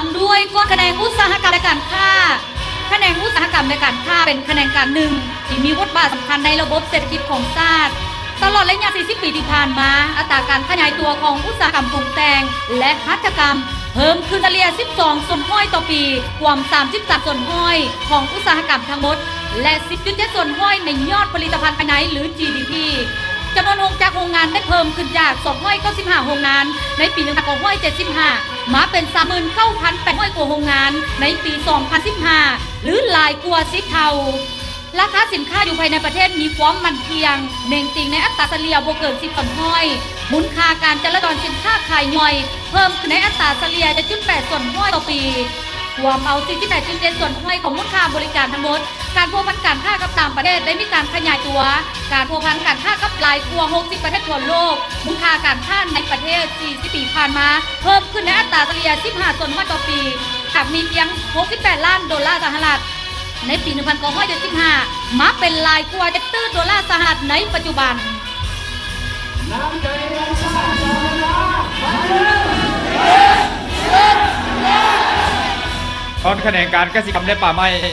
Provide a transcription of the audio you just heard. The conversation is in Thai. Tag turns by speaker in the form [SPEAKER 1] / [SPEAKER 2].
[SPEAKER 1] ามด้วยกฎแขนงอุตสาหกรรมและการค้าแขนงอุตสาหกรรมและการค้าเป็นแขนงการหนึ่งที่มีบทบาทสำคัญในระบบเศรษฐกิจของชาติตลอดระยะ 40 ปีที่ผ่านมาอัตราการขยายตัวของอุตสาหกรรมปรุงแต่งและหัตถกรรมเพิ่มขึ้นเฉลี่ย 12 ส่วนห้อยต่อปีรวม 33 ส่วนห้อยของอุตสาหกรรมทั้งหมดและ 10.7 ส่วนห้อยในยอดผลิตภัณฑ์ภายในหรือ GDP จำนวนโรงงานได้เพิ่มขึ้นจาก295โรงงานในปี1975มาเป็น 39,800 กว่าโรงงานในปี 2015 หรือหลายกว่า10 เท่าราคาสินค้าอยู่ภายในประเทศมีความมั่นเทียงเน่งติงในอัตราเฉลี่ยบ่เกิน10 ส่วนห้อยมูลค่าการจราจรสินค้าขายย่อยเพิ่มขึ้นในอัตราเฉลี่ย 7.8 ส่วนห้อยต่อปีรวมเอา 48.7 ส่วนห้อยของมูลค่าบริการทั้งหมดการพัวพันการค้ากับต่างประเทศได้มีการขยายตัวการพัวพันการค้ากับหลายกว่า60 ประเทศทั่วโลกมูลค่าการค้าในประเทศ 40 ปีผ่านมาเพิ่มขึ้นในอัตราเฉลี่ย 15 ส่วนห้อยต่อปีหากมีเพียง 68 ล้านดอลลาร์สหรัฐในปี 1975 มาเป็นหลายกว่า$7 ดอลลาร์สหรัฐในปัจจุบัน
[SPEAKER 2] ตอนแขนงการเกษตรกรรมและป่าไม้